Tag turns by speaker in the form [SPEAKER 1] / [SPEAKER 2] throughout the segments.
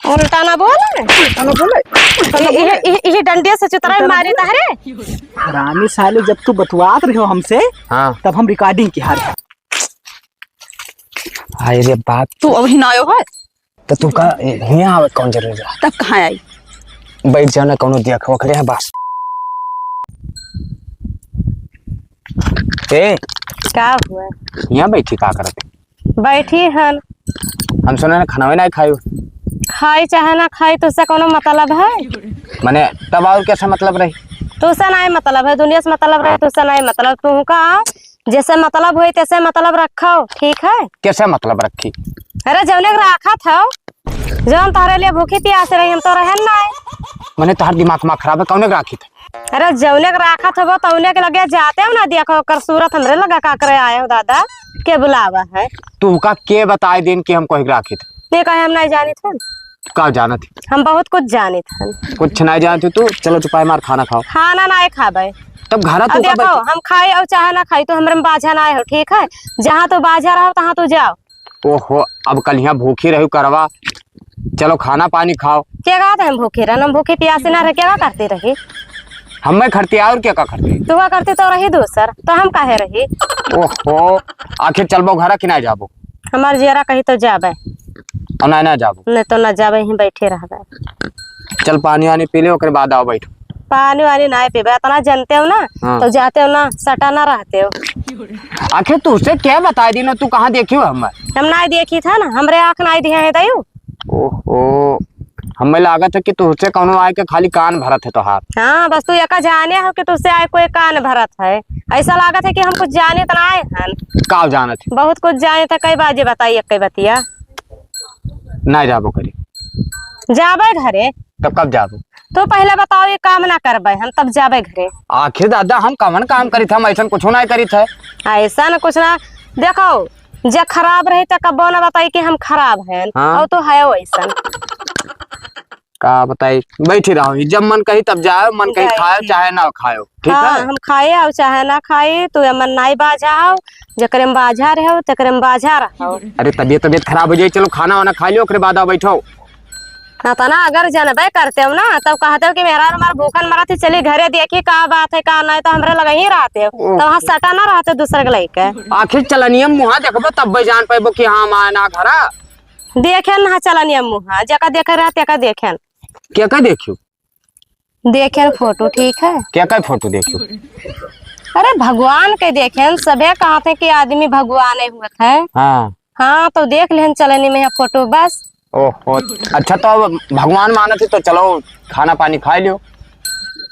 [SPEAKER 1] उल्टा ना बोले ये डंडे से चुतरा मारी तारे।
[SPEAKER 2] रानी साले जब तू बतवात रहे हो हमसे
[SPEAKER 3] हाँ
[SPEAKER 2] तब हम रिकॉर्डिंग की हार
[SPEAKER 3] हाय रे बात
[SPEAKER 1] तू अभी ना आयो है
[SPEAKER 3] तो तू का यहाँ आवे कौन जरूरी है?
[SPEAKER 1] तब कहाँ आई?
[SPEAKER 3] बैठ जाओ ना कौनो दिया खो खड़े हैं बस। ए
[SPEAKER 1] क्या हुआ?
[SPEAKER 3] यहाँ बैठी का करते?
[SPEAKER 1] बैठी हन।
[SPEAKER 3] हम सुने ना खाना नहीं खाई
[SPEAKER 1] खाई चाहे ना खाई तो उससे कोनो मतलब है?
[SPEAKER 3] मैंने तब और कैसा मतलब रही?
[SPEAKER 1] तुझसे नहीं मतलब है, दुनिया से मतलब रहे तुझसे नहीं मतलब। तू का जैसे मतलब हुई तैसे मतलब रखो, ठीक है?
[SPEAKER 3] कैसे मतलब रखी?
[SPEAKER 1] अरे जौने रखा था जौन तारे लिए भूखी प्यास रही हम तो रहन ना।
[SPEAKER 3] मैंने तोहर दिमाग में खराब है कौने राखी थे?
[SPEAKER 1] अरे जौने रखा था वो तौने के लगे जाते हो ना देखो कर सूरत हमरे लगा का करे आए हो दादा के बुलावा है।
[SPEAKER 3] तू का के बताए दिन कि हम कोई राखी थे?
[SPEAKER 1] ये कहे हम नहीं जानी थे।
[SPEAKER 3] का जाना थी?
[SPEAKER 1] हम बहुत कुछ जानी थे।
[SPEAKER 3] कुछ नहीं जानती तू। चलो चुपाई मार खाना खाओ।
[SPEAKER 1] खाना ना खाबे
[SPEAKER 3] तब घर तू
[SPEAKER 1] देखो हम खाए और चाहे ना खाई तो हमरे में बाझा ना हो, ठीक है? जहाँ तो बाझा रहो तहाँ तो जाओ।
[SPEAKER 3] ओहो अब कल यहाँ भूखी रही करवा। चलो खाना पानी खाओ।
[SPEAKER 1] क्या कहते हम भूखे रहना? हम भूखे प्यासे ना रह क्या करती रही?
[SPEAKER 3] हम मैं खड़ती और क्या करती?
[SPEAKER 1] तू का करती तो रही दूसर तो हम काहे रही?
[SPEAKER 3] ओहो आखिर चलबो घर कि नहीं जाबो?
[SPEAKER 1] हमार जियरा कही तो जाबे
[SPEAKER 3] और नहीं जाबो
[SPEAKER 1] नहीं तो न जाबे ही बैठे रहबे।
[SPEAKER 3] चल पानी वानी पी ले ओकरे बाद आओ बैठो।
[SPEAKER 1] पानी वानी नहीं पीबे इतना जानते हो ना।
[SPEAKER 3] हाँ।
[SPEAKER 1] तो जाते हो ना सटा ना रहते हो।
[SPEAKER 3] आखिर तू उसे क्या बताई दी ना? तू कहाँ देखी हो? हम
[SPEAKER 1] नहीं देखी था ना हमरे आँख नहीं दिया है दयू।
[SPEAKER 3] ओहो हमें लागत है कि तुझसे कौनो आए के खाली कान भरत है तो हाथ।
[SPEAKER 1] हाँ बस तू यका जाने हो कि तुझसे आए कोई कान भरत है। ऐसा लागत है कि हम कुछ जाने तो ना आए हन।
[SPEAKER 3] का जानत है?
[SPEAKER 1] बहुत कुछ जाने तो कई बाजे बताइए कई बतिया।
[SPEAKER 3] नहीं जाबो करी
[SPEAKER 1] जाबे घरे
[SPEAKER 3] तो कब जाबो?
[SPEAKER 1] तो पहले बताओ ये काम ना करबे हम तब जाबे घरे।
[SPEAKER 3] आखिर दादा हम कवन काम करी थे? हम ऐसा कुछ नहीं करी थे।
[SPEAKER 1] ऐसा न कुछ ना देखो जे खराब रहे तो कबो ना बताई कि हम खराब हैं।
[SPEAKER 3] हाँ।
[SPEAKER 1] और तो है वैसा
[SPEAKER 3] का बताई बैठी रहो जब मन कही तब जाओ मन कही खाओ चाहे ना खाओ ठीक
[SPEAKER 1] हाँ,
[SPEAKER 3] है?
[SPEAKER 1] हम खाए और चाहे ना खाए तो मन नहीं बाझा हो जकरे में बाझा रहो तकरे में बाझा रहो।
[SPEAKER 3] अरे तबीयत खराब हो जाए चलो खाना वाना खा लियो ओकरे बाद आओ बैठो।
[SPEAKER 1] ना तो ना अगर जानबे करते हो ना तब कहते हो कि मेरा हमारा भूखन मरा थी चली घरे देखी का बात है का नहीं तो हमरे लगा ही रहते हो तो वहाँ सटा ना रहते दूसरे के लइके।
[SPEAKER 3] आखिर चलनियम मुहा देखबो तब जान पाबो कि हाँ माना घरा
[SPEAKER 1] देखे ना चलनिया मुहा जका देखे रहते का देखे
[SPEAKER 3] क्या क्या देखियो?
[SPEAKER 1] देखे फोटो ठीक है?
[SPEAKER 3] क्या क्या फोटो देखियो?
[SPEAKER 1] अरे भगवान के देखे सबे कहते कि आदमी भगवान हुए है।
[SPEAKER 3] हाँ
[SPEAKER 1] हाँ तो देख लेन चलनी में है फोटो बस।
[SPEAKER 3] ओहो अच्छा तो अब भगवान मानत है तो चलो खाना पानी खा लियो।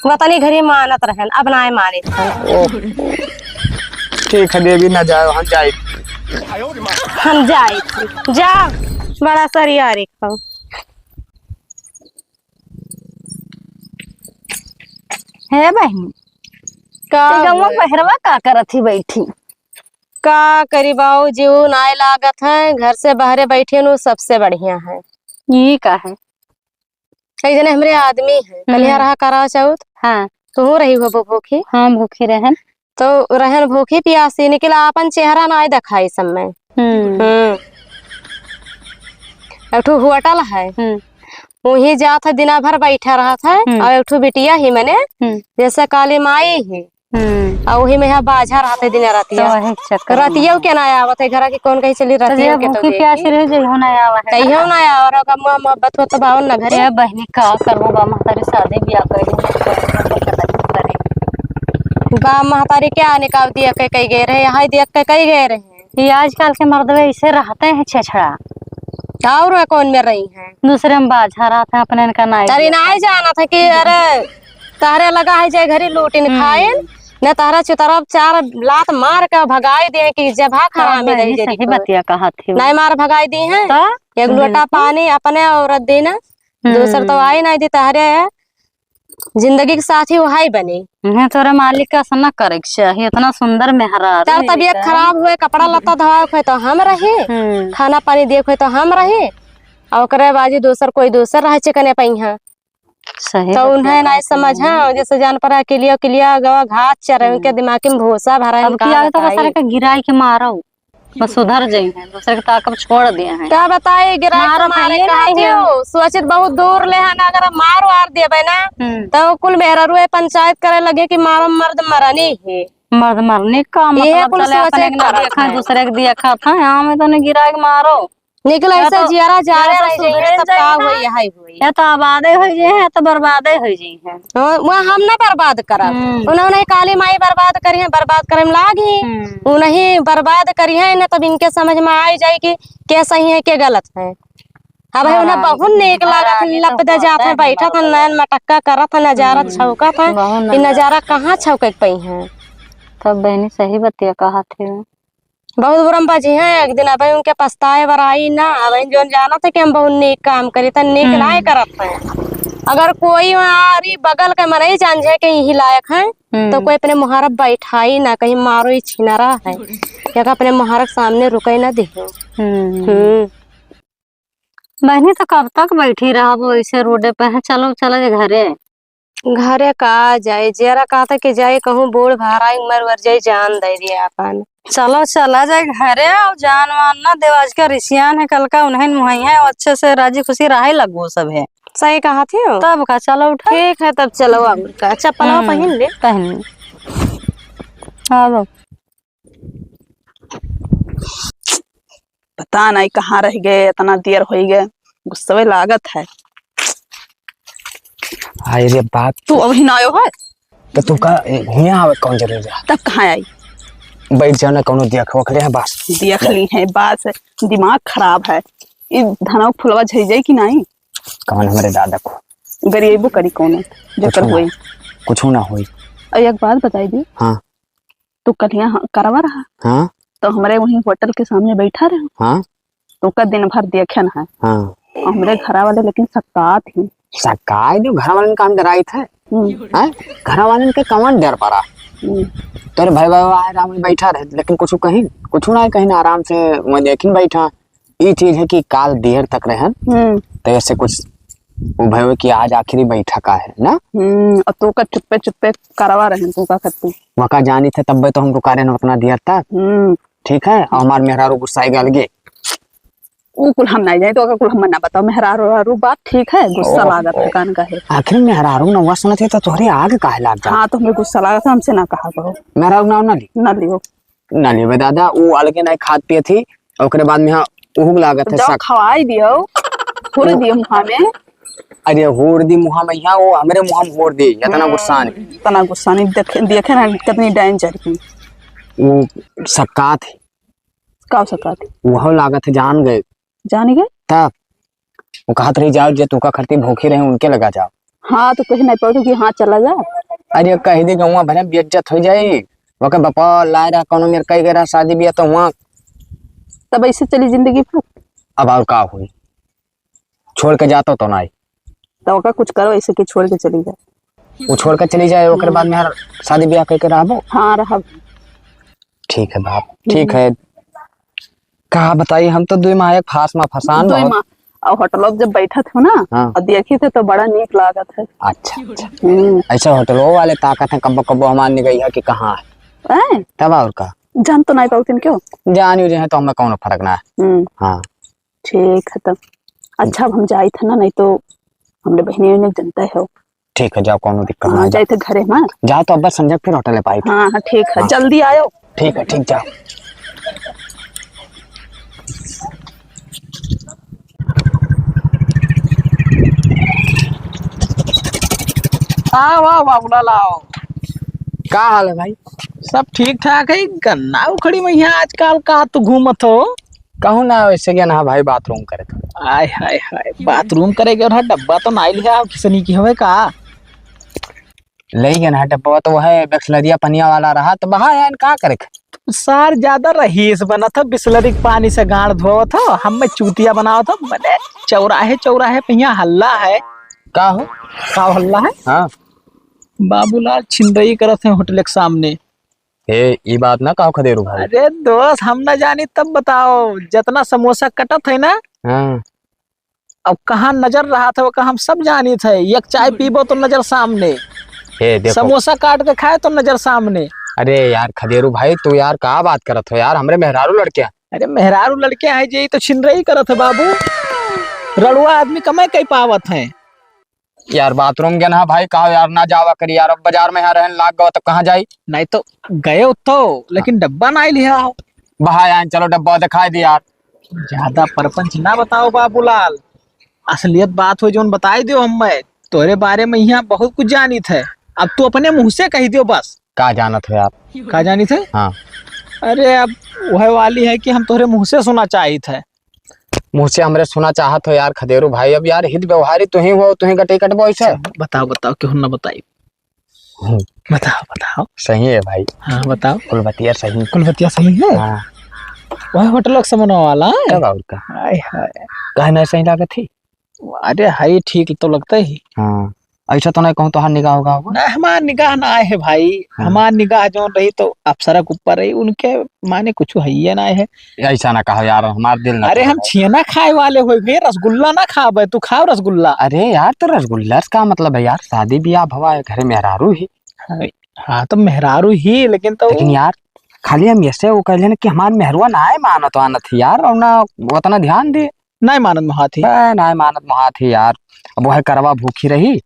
[SPEAKER 1] वतनी घरी मानत रहन अब ना माने
[SPEAKER 3] ठीक है देवी ना जाओ हम जाए
[SPEAKER 1] जा बड़ा सरियारी खाओ।
[SPEAKER 4] है बहन पहरवा का करत ही बैठी?
[SPEAKER 1] का करी बाऊ जीव नाय लागत है घर से बाहरे बैठे नु सबसे बढ़िया है।
[SPEAKER 4] ये का है?
[SPEAKER 1] कई जने हमरे आदमी है कलिया रहा करा चौथ।
[SPEAKER 4] हाँ
[SPEAKER 1] तो हो रही हो भूखी?
[SPEAKER 4] हाँ भूखी रहन
[SPEAKER 1] तो रहन भूखी प्यासी निकला अपन चेहरा ना दिखाई समय। एकठू होटल है वही जात है दिना भर बैठा रहा था और एकठू बिटिया ही मैंने जैसे काली माई ही और वही में यहाँ बाझा रहते दिन रतिया के ना आवत है घर की कौन कही चली रतिया के तो
[SPEAKER 4] प्यासी रह जइहो ना आवा है
[SPEAKER 1] कहियो ना आवर का मोहब्बत हो तो बावन ना घरे
[SPEAKER 4] बहनी का करबो बा महतारी शादी ब्याह
[SPEAKER 1] बा महतारी क्या निकाल दिया कई गए रहे यहाँ देख के कई गए रहे।
[SPEAKER 4] ये आजकल के मर्दवे ऐसे रहते हैं छेछड़ा
[SPEAKER 1] और कौन में रही है
[SPEAKER 4] दूसरे में बाझा रहते हैं अपने का ना
[SPEAKER 1] अरे नहीं जाना था कि अरे तारे लगा है जाए घरे लूटिन खाए न तारा चुतरफ चार लात मार के भगाई दे कि जभा खराब में रही
[SPEAKER 4] सही बतिया कहा थी
[SPEAKER 1] नहीं मार भगाई दी है एक लोटा पानी अपने औरत देना दूसर तो आई नहीं दी तारे जिंदगी के साथी वही बनी
[SPEAKER 4] है। तोरे मालिक का सना करे चाहिए इतना सुंदर मेहरा
[SPEAKER 1] तार तबीयत खराब हुए कपड़ा लत्ता धोए तो हम रहे खाना पानी देखे तो हम रहे और ओकरे बाजी दूसर कोई दूसर रहे चिकने पहिया
[SPEAKER 4] सही
[SPEAKER 1] तो उन्हें नहीं समझ है जैसे जान पड़ा किलिया गवा घाट चरे उनके दिमाग में भूसा भरा
[SPEAKER 4] अब किया तो सारे का गिराई के मारो बस सुधर जाई है, दूसरे के ताकत छोड़ दिए हैं।
[SPEAKER 1] क्या बताए गिराए
[SPEAKER 4] मारो
[SPEAKER 1] तुम्हारे
[SPEAKER 4] भैया
[SPEAKER 1] कहा
[SPEAKER 4] नहीं है।
[SPEAKER 1] थियो सोचित बहुत दूर ले हन अगर मार वार देबे ना तो कुल मेहररुए पंचायत करे लगे कि मारो मर्द मरनी है।
[SPEAKER 4] मर्द मरने का
[SPEAKER 1] ये
[SPEAKER 4] मतलब
[SPEAKER 1] कुल
[SPEAKER 4] चले
[SPEAKER 1] सोचे
[SPEAKER 4] अपने के ना
[SPEAKER 1] करत
[SPEAKER 4] देखा
[SPEAKER 1] है।
[SPEAKER 4] दूसरे के दिया था, यहाँ में तो नहीं गिरा के मारो।
[SPEAKER 1] निकल
[SPEAKER 4] या
[SPEAKER 1] ऐसे
[SPEAKER 4] तो-
[SPEAKER 1] जियारा जा
[SPEAKER 4] या
[SPEAKER 1] रहे
[SPEAKER 4] तो
[SPEAKER 1] रह जाइए
[SPEAKER 4] सुधरे
[SPEAKER 1] तब का
[SPEAKER 4] जाइए ना।
[SPEAKER 1] हुई यही हुई।
[SPEAKER 4] या तो आबादे हो जाए या तो बर्बादे हो जाए है।
[SPEAKER 1] वहाँ हम ना बर्बाद करब, उन्होंने काली माई बर्बाद करी है, बर्बाद करे में लागी उन्हें बर्बाद करी है ना, तब इनके समझ में आ जाए कि क्या सही है क्या गलत है। अब है उन्हें बहुत नेक लागत लपदा जात है, बैठा था नैन मटक्का करा था, नजारा छौका था। ये नजारा कहाँ छौके पई है।
[SPEAKER 4] तब बहनी सही बतिया कहा थे।
[SPEAKER 1] बहुत बुरम बाजी है। एक दिन अब उनके पछताए बराई ना, अब जो जाना था कि हम बहुत नेक काम करे था, नेक लाए करत है। अगर कोई हमारी बगल के मरई जान जाए कि यही लायक है तो कोई अपने मुहारब बैठाई ना, कहीं मारो ही छीना रहा है या अपने मुहारब सामने रुके ना दे।
[SPEAKER 4] बहनी तो कब तक बैठी रहा वो ऐसे रोडे पे है? चलो चलो जे घरे।
[SPEAKER 1] घरे का जाए जरा कहा था कि जाए कहूँ बूढ़ भाराई उम्र वर जाए जान दे दिया अपन।
[SPEAKER 4] चलो चला जाए घरे और जान वान ना देव, आज का रिशियान है कल का उन्हें मुहैया है, अच्छे से राजी खुशी रहे लगो सब है।
[SPEAKER 1] सही कहा थी
[SPEAKER 4] तब का चलो उठा।
[SPEAKER 1] ठीक है तब चलो अब का चप्पल पहन ले।
[SPEAKER 4] पहन हाँ
[SPEAKER 2] पता नहीं कहाँ रह गए, इतना देर हो गए, गुस्से लागत है।
[SPEAKER 3] अरे बात
[SPEAKER 2] तू अभी ना आयो है
[SPEAKER 3] तो तू का यहाँ आवे कौन जरूरी है?
[SPEAKER 2] तब कहाँ आई?
[SPEAKER 3] बैठ जाना कोनो देख वखरे है बस।
[SPEAKER 2] देख ली है बात, दिमाग खराब है। ये धनव फुलवा झई जाई कि नहीं?
[SPEAKER 3] कौन हमारे दादा को
[SPEAKER 2] गरीबो करी कौन जकर हुई
[SPEAKER 3] कुछ ना हुई।
[SPEAKER 2] और एक बात बताई दी।
[SPEAKER 3] हाँ
[SPEAKER 2] तू कल यहाँ करवा रहा
[SPEAKER 3] हाँ
[SPEAKER 2] तो हमारे वहीं होटल के सामने बैठा रहे।
[SPEAKER 3] हाँ
[SPEAKER 2] तो का दिन भर देखे है
[SPEAKER 3] हाँ
[SPEAKER 2] हमारे घर वाले, लेकिन सत्ता थी
[SPEAKER 3] सकाय दो घर वाले काम डराई थे। घर वाले के कौन डर पड़ा? तेरे भाई बाबा आराम में बैठा रहे, लेकिन कुछ कहीं कहीं ना आराम से मैं देखिन बैठा। ये चीज है कि काल देर तक रहे तो ऐसे कुछ वो भाई कि आज आखिरी बैठक है ना।
[SPEAKER 2] और तो का चुप्पे चुप्पे करवा रहे तू का करती
[SPEAKER 3] वका जानी थे तब तो हम रुका रहे ना उतना देर तक। ठीक है और हमारे मेहरारू गुस्सा गल गे
[SPEAKER 2] वो कुल हम नहीं जाए तो अगर कुल हम ना बताओ मेहरारू बात ठीक है। गुस्सा लागत है कान का है।
[SPEAKER 3] आखिर मेहरारू नवा सुना थे तो तुम्हारी आग काहे लाग जा।
[SPEAKER 2] हाँ तो हमें गुस्सा लागत है, हमसे ना कहा करो।
[SPEAKER 3] मेहरारू नाम ना ली
[SPEAKER 2] ना लियो
[SPEAKER 3] ना लियो दादा। वो अलगे नहीं खाद पिए थी और उसके बाद में यहाँ उहुग लागत है
[SPEAKER 2] जाओ खवाई दियो, फुर दियो मुहा में।
[SPEAKER 3] अरे होड़ दी मुहा में यहाँ वो हमारे मुहा में होड़ दी इतना गुस्सा नहीं।
[SPEAKER 2] इतना गुस्सा नहीं देखे ना कितनी डेंजर की
[SPEAKER 3] वो सक्का थी
[SPEAKER 2] का सका थी।
[SPEAKER 3] वह लागत है जान गए
[SPEAKER 2] जान गए
[SPEAKER 3] तब वो कहत रही जाओ जो तू का खर्ती भूखी रहे उनके लगा जाओ।
[SPEAKER 2] हाँ तो कहीं नहीं पड़ो कि हाँ चला जा।
[SPEAKER 3] अरे कह दी गौवा भले बेइज्जत हो जाई वके बापा लाए रहा कोनो मेरे कई गरा शादी बिया तो वहाँ
[SPEAKER 2] तब ऐसे चली जिंदगी फिर।
[SPEAKER 3] अब और का हुई छोड़ के जाता तो नहीं
[SPEAKER 2] तो का कुछ करो ऐसे कि छोड़ के चली जाए।
[SPEAKER 3] वो छोड़ के चली जाए ओकर बाद में शादी ब्याह करके रहबो।
[SPEAKER 2] हाँ रहा।
[SPEAKER 3] ठीक है बाप ठीक है। कहा बताइए हम तो 2 माह फांस में फसान
[SPEAKER 2] दो माह और होटल जब बैठा थे ना और देखी थे तो बड़ा नीक लागत है।
[SPEAKER 3] अच्छा अच्छा ऐसा होटलों वाले ताकत है कब्बो कब्बो हमारे गई है कि कहाँ है तब और का
[SPEAKER 2] जान तो नहीं पाती क्यों
[SPEAKER 3] जान ही रहे तो हमें कौन फर्क ना है। हाँ
[SPEAKER 2] ठीक है तब अच्छा हम जाए थे ना, नहीं तो हमने बहनी ने जनता है।
[SPEAKER 3] ठीक है जाओ कोनो दिक्कत
[SPEAKER 2] हाँ
[SPEAKER 3] ना
[SPEAKER 2] जाए थे घरे में।
[SPEAKER 3] जाओ तो अब संजय फिर होटल पाई।
[SPEAKER 2] हाँ हाँ ठीक है जल्दी आयो।
[SPEAKER 3] ठीक है ठीक जाओ।
[SPEAKER 2] वाह बाबूला लाओ।
[SPEAKER 3] का हाल है भाई?
[SPEAKER 2] सब ठीक ठाक है। गन्ना उखड़ी में यहाँ आजकल का तू घूमत हो?
[SPEAKER 3] कहूँ ना वैसे क्या ना भाई बाथरूम करे तो।
[SPEAKER 2] आय हाय हाय बाथरूम करेगे और डब्बा तो ना लिया किसनी की हवे का
[SPEAKER 3] ले गया ना डब्बा तो वह बिस्लरिया पनिया वाला रहा तो बहा यार का करे।
[SPEAKER 2] सार ज्यादा रहीस बना था, बिस्लरी पानी से गाड़ धोआ था, हम में चूतिया बनाओ था। मैंने चौराहे पे यहाँ हल्ला है।
[SPEAKER 3] का हो
[SPEAKER 2] का हल्ला है?
[SPEAKER 3] हाँ
[SPEAKER 2] बाबूलाल छिंदई करत है होटल के सामने।
[SPEAKER 3] ये बात ना कहो खदेरू भाई।
[SPEAKER 2] अरे दोस्त हम ना जानी तब बताओ, जितना समोसा कटत है ना अब कहाँ नजर रहा था वो का हम सब जानी थे। एक चाय पीबो तो नजर सामने,
[SPEAKER 3] देखो
[SPEAKER 2] समोसा काट के खाए तो नजर सामने।
[SPEAKER 3] अरे यार खदेरू भाई तू यार का बात करत हो यार, हमरे मेहरारू लड़के
[SPEAKER 2] अरे मेहरारू लड़के है जे तो छिन रही करत है बाबू। रड़ुआ आदमी कमाई कई पावत है
[SPEAKER 3] यार बाथरूम गया ना भाई, कहा यार ना जावा करी यार, अब बाजार में यहाँ रहने लाग गवा तो कहाँ जाई।
[SPEAKER 2] नहीं तो गए तो लेकिन डब्बा ना लिया हो।
[SPEAKER 3] बहा आए चलो डब्बा दिखाई दी यार।
[SPEAKER 2] ज्यादा परपंच ना बताओ बाबूलाल, असलियत बात हो जो बताई दियो। हमें तोरे बारे में यहाँ बहुत कुछ जानी थे, अब तू अपने मुंह से कही दियो बस।
[SPEAKER 3] का जानत हो आप?
[SPEAKER 2] का जानी थे?
[SPEAKER 3] हाँ
[SPEAKER 2] अरे अब वह वाली है कि हम तोरे मुंह से सुना चाहिए थे।
[SPEAKER 3] मुँह से हमरे सुना चाहत हो यार खदेरू भाई। अब यार हित व्यवहारी तुही हो, तुही गटे कटबो ऐसे।
[SPEAKER 2] बताओ बताओ क्यों ना बताई, बताओ बताओ।
[SPEAKER 3] सही है भाई।
[SPEAKER 2] हाँ बताओ।
[SPEAKER 3] कुलबतिया सही।
[SPEAKER 2] कुलबतिया सही है।
[SPEAKER 3] हाँ
[SPEAKER 2] वह होटल समनवा वाला है।
[SPEAKER 3] कब और का
[SPEAKER 2] हाय हाय,
[SPEAKER 3] कहना सही लागत थी।
[SPEAKER 2] अरे हाय ठीक तो लगता ही।
[SPEAKER 3] हाँ ऐसा तो नहीं कहूँ तो हर निगाह होगा
[SPEAKER 2] ना हमार निगाह ना आए है भाई।
[SPEAKER 3] हाँ।
[SPEAKER 2] हमार निगाह जो रही तो अफसरा के ऊपर रही, उनके माने कुछ है ना है।
[SPEAKER 3] ऐसा ना कहो यार, हमार दिल ना।
[SPEAKER 2] अरे हम छेना खाए वाले हो गए, रसगुल्ला ना खावे, तू खाओ रसगुल्ला।
[SPEAKER 3] अरे यार तो रसगुल्ला का मतलब है यार, शादी ब्याह भवा घरे मेहरारू ही।
[SPEAKER 2] हाँ तो मेहरारू ही, लेकिन तो
[SPEAKER 3] लेकिन यार खाली हम ऐसे वो कह लेना कि हमार मेहरुआ ना है मानत वानत ही यार, और ना उतना ध्यान दे।
[SPEAKER 2] नहीं मानत महाथी,
[SPEAKER 3] ना मानत महाथी यार। अब वह करवा भूखी रही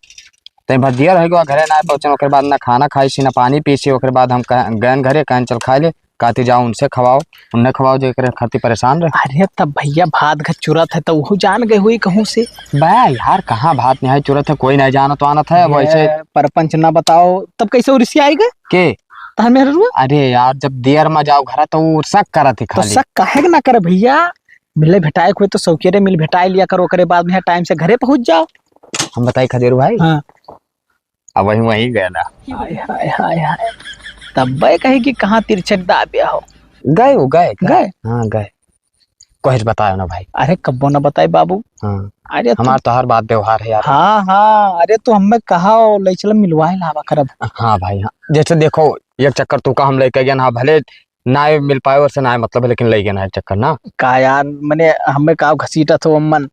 [SPEAKER 3] तो भजिया रह गया घरे ना पहुंचे, ओकर बाद ना खाना खाई सी ना पानी पी सी। ओकर बाद हम गए घरे कहन चल खाए ले, कहती जाओ उनसे खवाओ, उन्हें खवाओ जो खाती परेशान रहे।
[SPEAKER 2] अरे तब भैया भात घच चुरत है तो वो जान गए हुई कहूँ से।
[SPEAKER 3] बा यार कहाँ भात नहीं चुरत है, कोई नहीं जानत वानत है वैसे।
[SPEAKER 2] परपंच ना बताओ तब कैसे उर्सी आएगा
[SPEAKER 3] के
[SPEAKER 2] तार मेहरुआ?
[SPEAKER 3] अरे यार जब देर में जाओ घर तो वो शक करत ही
[SPEAKER 2] तो
[SPEAKER 3] खाली।
[SPEAKER 2] शक काहे ना करे भैया, मिले भेटाए हुए तो सौकेरे मिल भेटाए लिया करो, करे बाद में टाइम से घरे पहुंच जाओ।
[SPEAKER 3] हम बताई खदेरू भाई।
[SPEAKER 2] हाँ
[SPEAKER 3] अब वही गए ना।
[SPEAKER 2] हाय हाय हाय हाय, तब भाई कहे कि कहाँ तिरछक दाबिया हो।
[SPEAKER 3] गए वो गए
[SPEAKER 2] गए?
[SPEAKER 3] हाँ गए। कुछ बताया ना भाई।
[SPEAKER 2] अरे कब्बो ना बताए बाबू।
[SPEAKER 3] हाँ
[SPEAKER 2] अरे
[SPEAKER 3] हमार तो हर बात व्यवहार है यार।
[SPEAKER 2] हाँ हाँ, अरे तू हमें कहा ले चल मिलवाए लावा करब।
[SPEAKER 3] हाँ भाई हाँ, जैसे देखो एक चक्कर तू का हम लेके गए ना, भले ना मिल पाए और से ना मतलब है, लेकिन ले गए ना एक चक्कर ना।
[SPEAKER 2] का यार मैंने हमें कहा घसीटा तो अम्मन।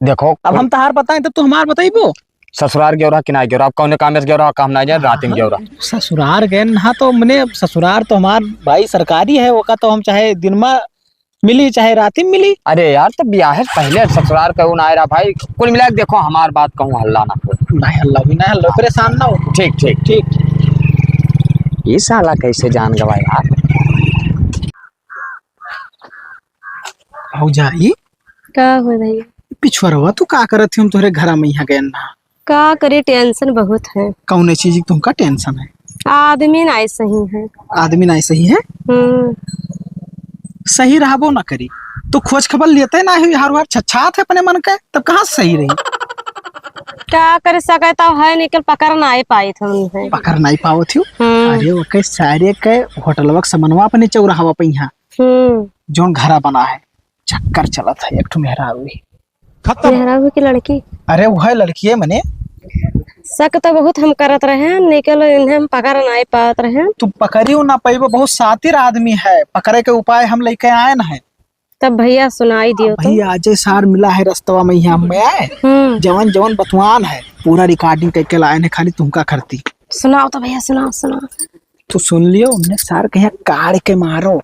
[SPEAKER 3] देखो
[SPEAKER 2] अब हम तहार बताएं तब तू हमार बताइबो।
[SPEAKER 3] ससुराल गयो रहा कि ना गयो रहा, कौन काम में गयो रहा, काम ना जाए रात में गयो रहा।
[SPEAKER 2] ससुरार गए ना तो मैंने ससुरार तो हमार भाई सरकारी है, वो का तो हम चाहे दिन में मिली चाहे रात में मिली।
[SPEAKER 3] अरे यार तो ब्याह से पहले ससुराल कहूँ ना रहा भाई। कुल मिला के देखो हमार बात कहूँ हल्ला ना हो।
[SPEAKER 2] नहीं हल्ला भी नहीं, हल्ला परेशान ना हो।
[SPEAKER 3] ठीक ठीक
[SPEAKER 2] ठीक।
[SPEAKER 3] ये साला कैसे जान गवा यार।
[SPEAKER 2] हो जाई
[SPEAKER 1] का हो भैया?
[SPEAKER 2] पिछुआ तू का करत थी? हम तोहरे घर में यहाँ गए ना,
[SPEAKER 1] का करे, टेंशन बहुत है।
[SPEAKER 2] कौन चीज की तुमका टेंशन है?
[SPEAKER 1] आदमी ना सही है।
[SPEAKER 2] आदमी नहीं सही है? सही रहबो ना करी तो खोज खबर लेते ना है, हर बार छछात है अपने मन के, तब कहाँ से सही रही?
[SPEAKER 1] क्या कर सकता है, निकल पकड़ ना पाई थे उन्हें।
[SPEAKER 2] पकड़ नहीं पाओ थी? अरे वो के सारे के होटलवा के समनवा अपने चौराहा पे यहाँ जोन घरा बना है, चक्कर चलत है एक ठो मेहरारू
[SPEAKER 1] मेहरारू की लड़की।
[SPEAKER 2] अरे वह लड़की है मने
[SPEAKER 1] शक तो बहुत हम करत रहे, निकल इन्हें हम पकड़ ना पात रहे।
[SPEAKER 2] तू पकड़ियो ना पाइबो, बहुत सातिर आदमी है, पकड़े के उपाय हम लेके आए ना है।
[SPEAKER 1] तब भैया सुनाई दियो तो।
[SPEAKER 2] भैया अजय सार मिला है रस्तवा में, यहाँ में आए जवन जवन बतवान है पूरा रिकॉर्डिंग करके लाए है, खाली तुमका करती।
[SPEAKER 1] सुनाओ तो भैया, सुनाओ सुनाओ।
[SPEAKER 2] तू सुन लियो, उन्हें सार कहीं काट के मारो।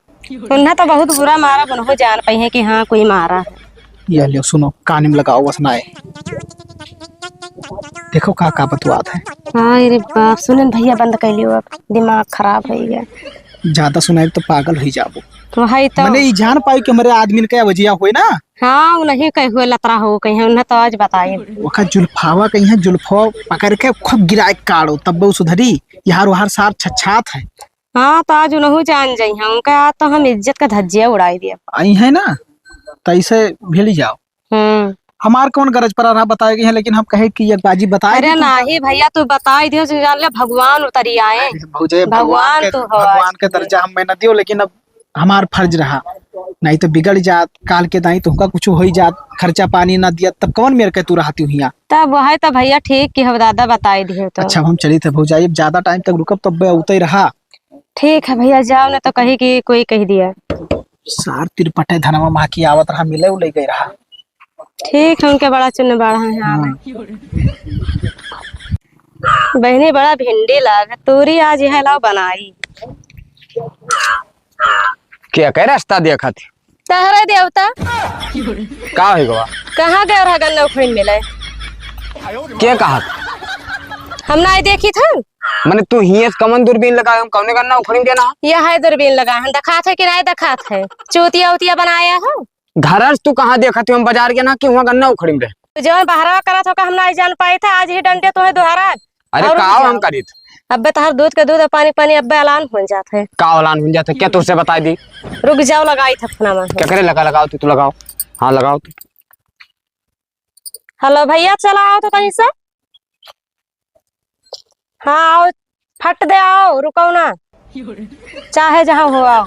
[SPEAKER 1] उन्हें तो बहुत बुरा मारा, बनो जान पाई है कि हाँ कोई मारा है।
[SPEAKER 2] ये लियो सुनो, कान में लगाओ बस ना। देखो का बतवात है।
[SPEAKER 1] हाँ अरे बाप, सुने भैया बंद कर लियो, अब दिमाग खराब हो गया।
[SPEAKER 2] ज्यादा सुनाई तो पागल हो जाबो।
[SPEAKER 1] तो है तो
[SPEAKER 2] मैंने जान पाई कि हमारे आदमी ने क्या वजिया हुए ना।
[SPEAKER 1] हाँ उन्हें कहीं हुए लतरा हो कहीं, उन्हें तो आज बताए।
[SPEAKER 2] वखा जुल्फावा कहीं है, जुल्फो पकड़ के खूब गिराए काड़ो तब वो सुधरी। यार वहार सार छछात है।
[SPEAKER 1] हाँ तो आज उन्हें जान जाई हैं उनका, आज तो हम इज्जत का धज्जिया उड़ाई दिया।
[SPEAKER 2] आई है ना तैसे भेली जाओ। हमार कौन गरज पर रहा बताए गई है, लेकिन हम कहे कि एक बाजी बताए।
[SPEAKER 1] अरे नहीं भैया तू बताई दियो, जान ले भगवान उतरी आए।
[SPEAKER 2] भगवान के दर्जा हम में न दियो, लेकिन अब हमार फर्ज रहा, नहीं तो बिगड़ जात काल के दाई तुमका कुछ हो ही जात, खर्चा पानी ना दिया तब कौन मेरे के तू रहती हुई।
[SPEAKER 1] तब वह तो भैया ठीक कि हम दादा बताई दियो तो।
[SPEAKER 2] अच्छा हम चली थे भौजाई, ज्यादा टाइम तक रुकब तब उतर रहा।
[SPEAKER 1] ठीक है भैया, जाओ ना तो कही कि कोई कह दिया।
[SPEAKER 2] सार तिरपटे धनवा माँ की आवत रहा, मिले उले गई रहा।
[SPEAKER 1] ठीक है, उनके बड़ा चुन बड़ा है। बहनी बड़ा भिंडी लाग तोरी आज यह लाओ बनाई।
[SPEAKER 3] क्या कह रास्ता देखा थी?
[SPEAKER 1] सहरे देवता
[SPEAKER 3] का है गवा
[SPEAKER 1] कहाँ गए रहा गन्ना उखड़ मिले
[SPEAKER 3] के कहा
[SPEAKER 1] हम ना देखी था
[SPEAKER 3] मैंने तू ही कमन दूरबीन लगा हम कौने करना उखड़ी देना
[SPEAKER 1] यह है दूरबीन लगा है दिखात है कि नहीं दिखात है चूतिया उतिया बनाया है
[SPEAKER 3] धरस तू कहाँ देखा थी हम बाजार के ना कि वहाँ गन्ना उखड़ी रहे
[SPEAKER 1] तो जो बहरा करा था हम नहीं जान पाए थे आज ही डंडे तो है दोहरा
[SPEAKER 3] अरे
[SPEAKER 1] और
[SPEAKER 3] का
[SPEAKER 1] रुक
[SPEAKER 3] हम
[SPEAKER 1] जाओ।
[SPEAKER 3] करी थे
[SPEAKER 1] अब तहार दूध का दूध और पानी पानी अब ऐलान हो जाता है
[SPEAKER 3] का औलान हो जाता क्या तुझसे बता दी
[SPEAKER 1] रुक जाओ लगाई था फोना में
[SPEAKER 3] क्या करे लगाओ तू लगाओ हाँ लगाओ तू
[SPEAKER 1] हेलो भैया चला आओ तो कहीं से हाँ आओ फट दे आओ रुको ना चाहे जहाँ हो आओ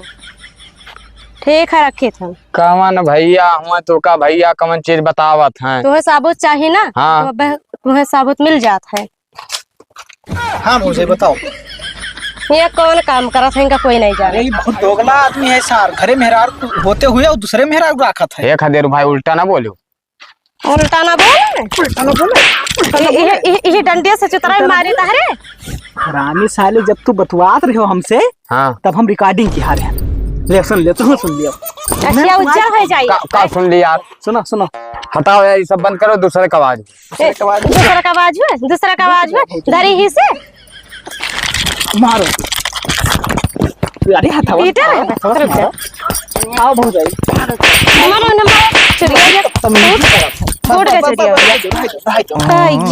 [SPEAKER 1] ठीक है रखे थे
[SPEAKER 3] कमन भैया हुआ तो का भैया कमन चीज बतावत है
[SPEAKER 1] तुम्हें साबुत चाहिए ना
[SPEAKER 3] हाँ।
[SPEAKER 1] तो अब तुम्हें साबुत मिल जाता है
[SPEAKER 2] हाँ मुझे बताओ।
[SPEAKER 1] ये कौन काम करा था इनका कोई नहीं जाने
[SPEAKER 2] अरे बहुत दोगला आदमी है सार, घरे मेहरार होते हुए और दूसरे मेहरार रखा था।
[SPEAKER 3] एक हदेर भाई उल्टा ना बोलो
[SPEAKER 1] उल्टा ना बोले ये डंडे से चुतरा मारी तारे
[SPEAKER 2] रानी साले जब तू बतवात रहे हो हमसे
[SPEAKER 3] हाँ
[SPEAKER 2] तब हम रिकॉर्डिंग की हारे हैं। ले सुन ले तू सुन लिया
[SPEAKER 1] अच्छा उज्जर हो जाए
[SPEAKER 3] का सुन ली यार
[SPEAKER 2] सुनो सुनो
[SPEAKER 3] हटाओ यार ये सब बंद करो दूसरे का आवाज
[SPEAKER 1] दूसरा का आवाज हुआ दूसरा का आवाज हुआ धरी ही से
[SPEAKER 2] मारो अरे हटाओ
[SPEAKER 1] पीटर है रुक जा
[SPEAKER 2] आओ बहुत जाए
[SPEAKER 1] मारो नंबर चलिए छोड़ के चलिए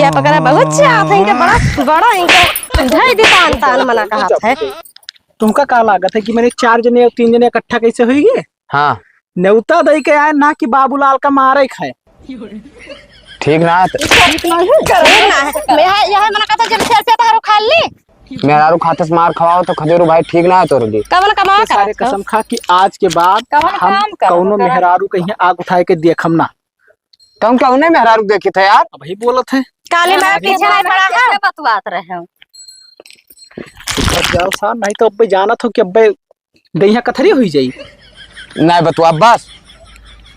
[SPEAKER 1] ये पकड़ा बहुत चाहते हैं इनके बड़ा बड़ा इनके धर दी तान तान मना कहा है
[SPEAKER 2] तुमका का लागत है कि मैंने 4 जने और 3 जने इकट्ठा कैसे होइए
[SPEAKER 3] हाँ
[SPEAKER 2] न्योता दई के आए ना कि बाबूलाल का मारे खाए
[SPEAKER 3] ठीक ना है
[SPEAKER 1] यह मना कहता जब से तारो खा ली
[SPEAKER 3] मेहरारू खाते से मार खवाओ तो खदेरू भाई ठीक ना है तोर लिए
[SPEAKER 1] कवन कमा
[SPEAKER 2] सारे कसम खा कि आज के बाद हम कौनो मेहरारू कहीं आग उठाए के देखम ना।
[SPEAKER 3] तुम क्या उन्हें मेहरारू देखे थे यार
[SPEAKER 2] वही बोलत है
[SPEAKER 1] काली माँ पीछे नहीं पड़ा है
[SPEAKER 4] बतवात रहे हो
[SPEAKER 2] जाओ सा नहीं तो अब्बे जाना था कि अब्बे दहिया कथरी हुई जाई
[SPEAKER 3] नहीं बतवा बस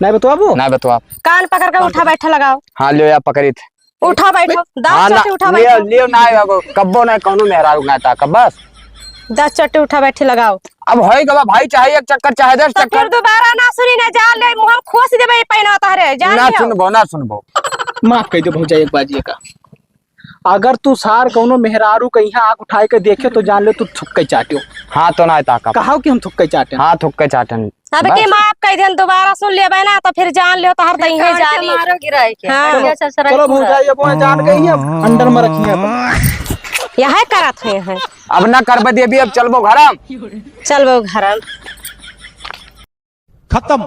[SPEAKER 2] नहीं बतवाबो
[SPEAKER 3] नहीं बतवा
[SPEAKER 1] कान पकड़ कर उठा बैठा लगाओ
[SPEAKER 3] हाँ लियो या पकड़ी थे
[SPEAKER 1] उठा बैठो
[SPEAKER 3] हाँ
[SPEAKER 1] 10
[SPEAKER 3] ना
[SPEAKER 1] चट्टी उठा
[SPEAKER 3] लियो
[SPEAKER 1] बैठो
[SPEAKER 3] लियो ना आयो कब्बो ना कौनो मेहरारू ना था कब बस
[SPEAKER 1] 10 चट्टी उठा बैठे लगाओ
[SPEAKER 3] अब होई गवा भाई चाहे एक चक्कर चाहे 10
[SPEAKER 1] तो फिर
[SPEAKER 3] चक्कर
[SPEAKER 1] दोबारा ना सुनी ना जान ले मुंह खोस देबे पहना तारे जान
[SPEAKER 3] ना
[SPEAKER 1] लियो
[SPEAKER 3] सुनबो ना सुनबो
[SPEAKER 2] माफ कर दो बहुत जाए एक बाजी का। अगर तू सार कौनो मेहरारू कहीं आग उठाए के देखे तो जान ले तू थुक्के चाटियो।
[SPEAKER 3] हाँ तो ना ताका
[SPEAKER 2] कहा कि हम थुक्के चाटे
[SPEAKER 3] हाँ थुक्के चाटन
[SPEAKER 1] अब के माफ कह देन दोबारा सुन लेबे ना तो फिर जान लियो तहर दही है जानी
[SPEAKER 4] मारो गिराई के
[SPEAKER 1] हाँ।
[SPEAKER 4] बढ़िया से सराय
[SPEAKER 2] चलो
[SPEAKER 4] पूरा।
[SPEAKER 2] बहुत जाए अब जान गई है अंडर में रखी है
[SPEAKER 1] यह करत है
[SPEAKER 3] अब ना करबे देबी अब चलबो घरम
[SPEAKER 1] चल वो घर
[SPEAKER 5] खत्म।